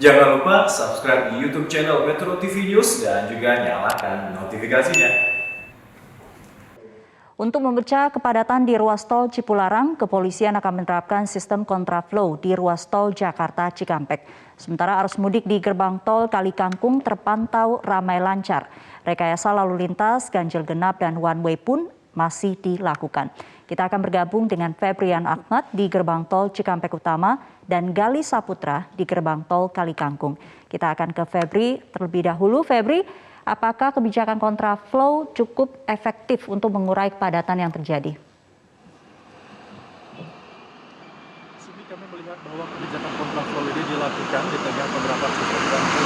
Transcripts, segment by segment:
Jangan lupa subscribe di YouTube channel Metro TV News dan juga nyalakan notifikasinya. Untuk memecah kepadatan di ruas tol Cipularang, kepolisian akan menerapkan sistem kontraflow di ruas tol Jakarta Cikampek. Sementara arus mudik di gerbang tol Kalikangkung terpantau ramai lancar. Rekayasa lalu lintas, ganjil genap, dan one way pun masih dilakukan. Kita akan bergabung dengan Febrian Ahmad di gerbang tol Cikampek Utama dan Gali Saputra di gerbang tol Kalikangkung. Kita akan ke Febri terlebih dahulu. Febri, apakah kebijakan kontraflow cukup efektif untuk mengurai kepadatan yang terjadi? Sini kami melihat bahwa kebijakan kontraflow ini dilakukan di tengah beberapa sistem ganjil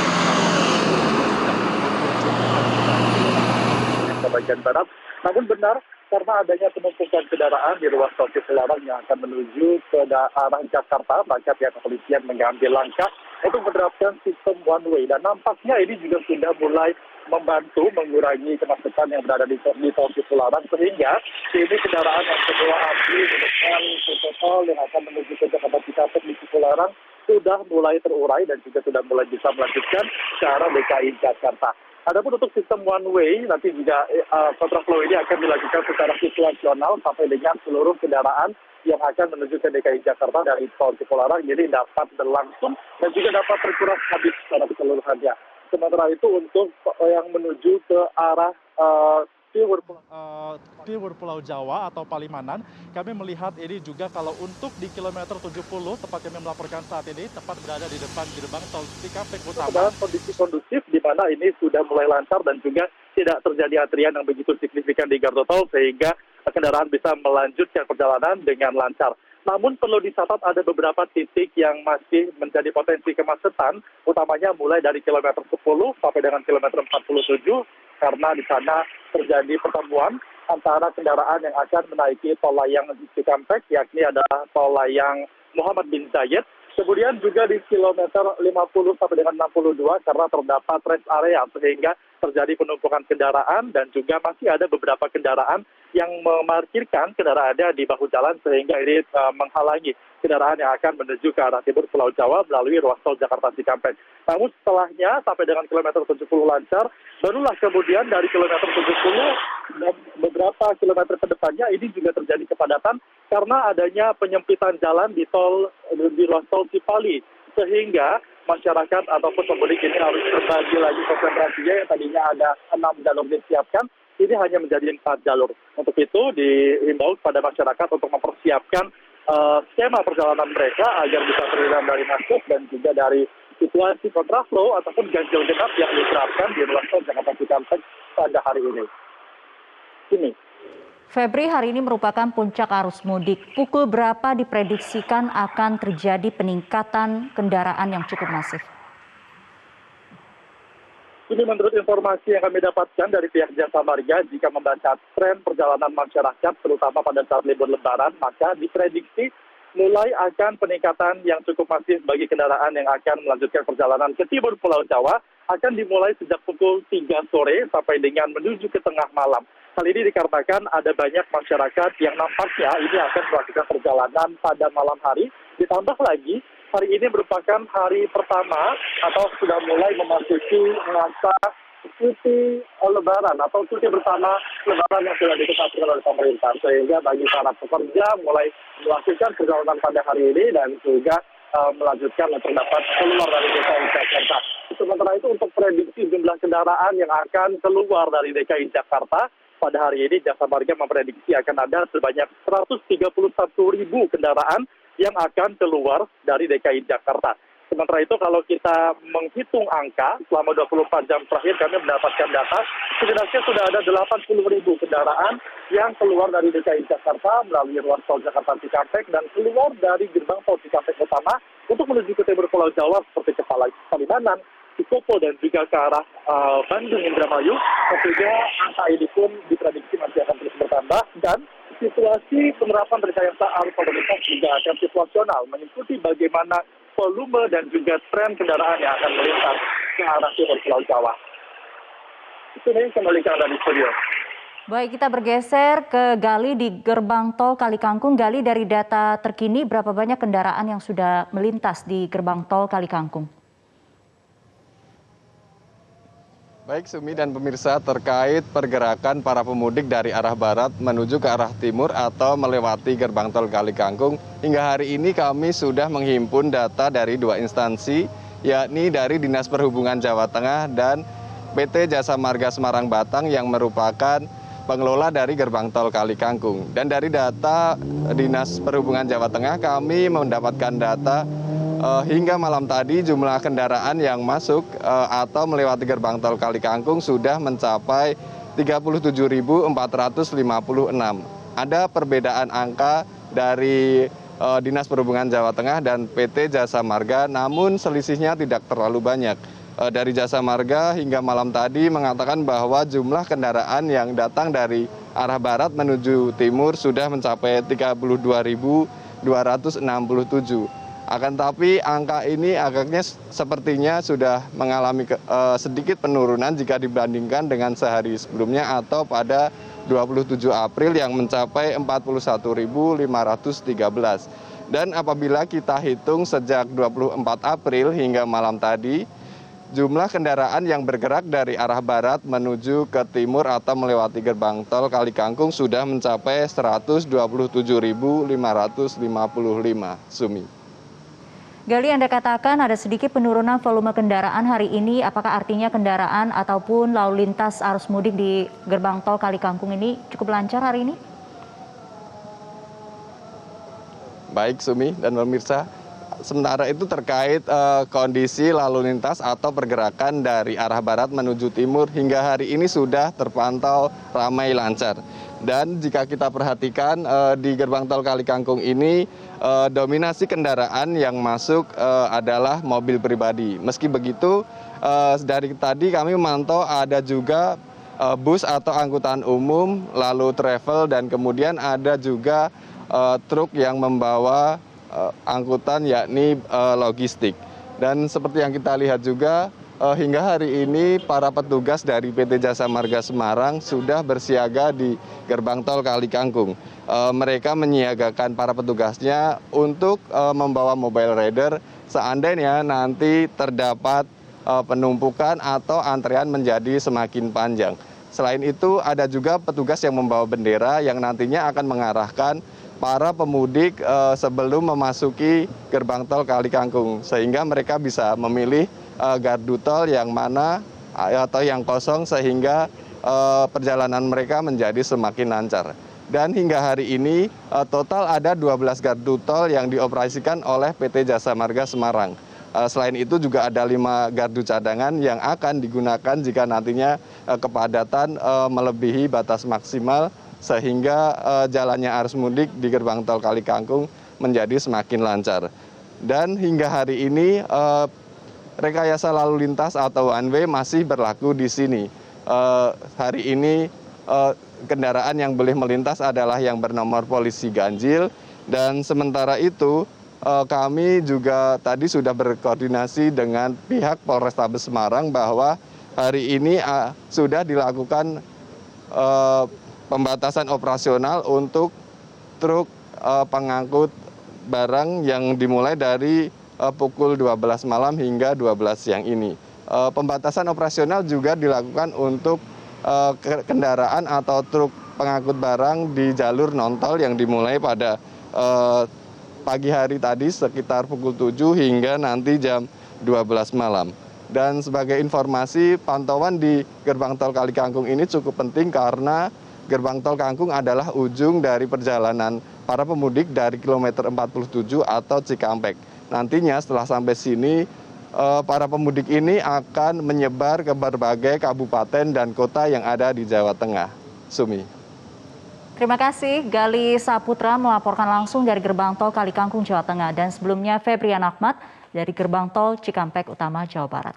yang bagian barat. Namun benar, karena adanya penumpukan kendaraan di ruas tol Cipularang yang akan menuju ke arah Jakarta, maka pihak kepolisian mengambil langkah untuk menerapkan sistem one way. Dan nampaknya ini juga sudah mulai membantu mengurangi kemacetan yang berada di tol Cipularang, sehingga ini kendaraan yang semula antri di depan tol yang akan menuju ke Jakarta Cikampek di Cipularang sudah mulai terurai dan juga sudah mulai bisa melanjutkan ke arah DKI Jakarta. Adapun untuk sistem one way, nanti juga kontraflow ini akan dilakukan secara situasional sampai dengan seluruh kendaraan yang akan menuju ke DKI Jakarta dari tol Cipularang, jadi dapat berlangsung dan juga dapat terkuras habis secara keseluruhannya. Sementara itu untuk yang menuju ke arah timur Pulau Jawa atau Palimanan, kami melihat ini juga kalau untuk di kilometer 70, tempat kami melaporkan saat ini, tepat berada di depan gerbang tol Cikampek Utama. Dalam kondisi kondusif di mana ini sudah mulai lancar dan juga tidak terjadi antrian yang begitu signifikan di gardu tol sehingga kendaraan bisa melanjutkan perjalanan dengan lancar. Namun perlu dicatat ada beberapa titik yang masih menjadi potensi kemacetan, utamanya mulai dari kilometer 10 sampai dengan kilometer 47, karena di sana terjadi pertemuan antara kendaraan yang akan menaiki tol layang Cikampek, yakni adalah tol layang Muhammad bin Zayed. Kemudian juga di kilometer 50 sampai dengan 62 karena terdapat rest area sehingga terjadi penumpukan kendaraan dan juga masih ada beberapa kendaraan yang memarkirkan kendaraannya di bahu jalan sehingga ini menghalangi kendaraan yang akan menuju ke arah timur Pulau Jawa melalui ruas tol Jakarta Cikampek. Namun setelahnya sampai dengan kilometer 70 lancar, barulah kemudian dari kilometer 70 dan beberapa kilometer ke depannya ini juga terjadi kepadatan karena adanya penyempitan jalan di ruas tol Cipali, sehingga masyarakat ataupun pemudik ini harus berbagi lagi konsentrasinya yang tadinya ada 6 jalur disiapkan, ini hanya menjadi 4 jalur. Untuk itu dihimbau kepada masyarakat untuk mempersiapkan skema perjalanan mereka agar bisa terhindar dari macet dan juga dari situasi kontraflow ataupun ganjil genap yang diterapkan di ruas tol Jakarta Cikampek pada hari ini. Ini. Febri, hari ini merupakan puncak arus mudik. Pukul berapa diprediksikan akan terjadi peningkatan kendaraan yang cukup masif? Ini menurut informasi yang kami dapatkan dari pihak Jasa Marga, jika membaca tren perjalanan masyarakat, terutama pada saat libur Lebaran, maka diprediksi mulai akan peningkatan yang cukup masif bagi kendaraan yang akan melanjutkan perjalanan ke timur Pulau Jawa akan dimulai sejak pukul 3 sore sampai dengan menuju ke tengah malam. Hal ini dikarenakan ada banyak masyarakat yang nampaknya ini akan melakukan perjalanan pada malam hari. Ditambah lagi, hari ini merupakan hari pertama atau sudah mulai memasuki masa cuti Lebaran atau cuti bersama Lebaran yang sudah ditetapkan oleh pemerintah. Sehingga bagi para pekerja mulai melakukan perjalanan pada hari ini dan juga melanjutkan untuk dapat keluar dari DKI Jakarta. Sementara itu untuk prediksi jumlah kendaraan yang akan keluar dari DKI Jakarta, pada hari ini Jasa Marga memprediksi akan ada sebanyak 131.000 kendaraan yang akan keluar dari DKI Jakarta. Sementara itu kalau kita menghitung angka selama 24 jam terakhir kami mendapatkan data setidaknya sudah ada 80.000 kendaraan yang keluar dari DKI Jakarta melalui ruas tol Jakarta Cikampek dan keluar dari gerbang tol Cikampek Utama untuk menuju ke timur Pulau Jawa seperti ke Palimanan, Cikopo dan juga ke arah Bandung Indramayu. Tentunya angka ini pun diprediksi masih akan terus bertambah dan situasi penerapan rekayasa arus lalu lintas juga akan situasional mengikuti bagaimana volume dan juga tren kendaraan yang akan melintas ke arah timur Pulau Jawa. Itu nih kembali ke Anda di studio. Baik, kita bergeser ke Gali di gerbang tol Kalikangkung. Gali, dari data terkini berapa banyak kendaraan yang sudah melintas di gerbang tol Kalikangkung? Baik Sumi dan pemirsa, terkait pergerakan para pemudik dari arah barat menuju ke arah timur atau melewati gerbang tol Kali Kangkung, hingga hari ini kami sudah menghimpun data dari dua instansi, yakni dari Dinas Perhubungan Jawa Tengah dan PT Jasa Marga Semarang Batang yang merupakan pengelola dari gerbang tol Kali Kangkung. Dan dari data Dinas Perhubungan Jawa Tengah, kami mendapatkan data hingga malam tadi jumlah kendaraan yang masuk atau melewati gerbang tol Kali Kangkung sudah mencapai 37.456. Ada perbedaan angka dari Dinas Perhubungan Jawa Tengah dan PT Jasa Marga, namun selisihnya tidak terlalu banyak. Dari Jasa Marga hingga malam tadi mengatakan bahwa jumlah kendaraan yang datang dari arah barat menuju timur sudah mencapai 32.267. Akan tapi angka ini agaknya sepertinya sudah mengalami sedikit penurunan jika dibandingkan dengan sehari sebelumnya atau pada 27 April yang mencapai 41.513. Dan apabila kita hitung sejak 24 April hingga malam tadi, jumlah kendaraan yang bergerak dari arah barat menuju ke timur atau melewati gerbang tol Kali Kangkung sudah mencapai 127.555. Sumi. Gali, Anda katakan ada sedikit penurunan volume kendaraan hari ini. Apakah artinya kendaraan ataupun lalu lintas arus mudik di gerbang tol Kali Kangkung ini cukup lancar hari ini? Baik Sumi dan pemirsa, sementara itu terkait kondisi lalu lintas atau pergerakan dari arah barat menuju timur hingga hari ini sudah terpantau ramai lancar. Dan jika kita perhatikan di gerbang tol Kali Kangkung ini dominasi kendaraan yang masuk adalah mobil pribadi. Meski begitu dari tadi kami memantau ada juga bus atau angkutan umum, lalu travel, dan kemudian ada juga truk yang membawa angkutan yakni logistik. Dan seperti yang kita lihat juga hingga hari ini para petugas dari PT Jasa Marga Semarang sudah bersiaga di gerbang tol Kali Kangkung. Mereka menyiagakan para petugasnya untuk membawa mobile rider seandainya nanti terdapat penumpukan atau antrean menjadi semakin panjang. Selain itu ada juga petugas yang membawa bendera yang nantinya akan mengarahkan para pemudik sebelum memasuki gerbang tol Kali Kangkung, sehingga mereka bisa memilih gardu tol yang mana atau yang kosong sehingga perjalanan mereka menjadi semakin lancar. Dan hingga hari ini total ada 12 gardu tol yang dioperasikan oleh PT Jasa Marga Semarang. Selain itu juga ada 5 gardu cadangan yang akan digunakan jika nantinya kepadatan melebihi batas maksimal sehingga jalannya arus mudik di gerbang tol Kali Kangkung menjadi semakin lancar. Dan hingga hari ini rekayasa lalu lintas atau one way masih berlaku di sini. Hari ini kendaraan yang boleh melintas adalah yang bernomor polisi ganjil, dan sementara itu kami juga tadi sudah berkoordinasi dengan pihak Polrestabes Semarang bahwa hari ini sudah dilakukan pembatasan operasional untuk truk pengangkut barang yang dimulai dari pukul 12 malam hingga 12 siang ini. Pembatasan operasional juga dilakukan untuk kendaraan atau truk pengangkut barang di jalur non-tol yang dimulai pada pagi hari tadi sekitar pukul 7 hingga nanti jam 12 malam. Dan sebagai informasi, pantauan di gerbang tol Kali Kangkung ini cukup penting karena gerbang tol Kangkung adalah ujung dari perjalanan para pemudik dari kilometer 47 atau Cikampek. Nantinya setelah sampai sini, para pemudik ini akan menyebar ke berbagai kabupaten dan kota yang ada di Jawa Tengah. Sumi. Terima kasih Gali Saputra melaporkan langsung dari gerbang tol Kali Kangkung, Jawa Tengah. Dan sebelumnya Febrian Ahmad dari gerbang tol Cikampek Utama, Jawa Barat.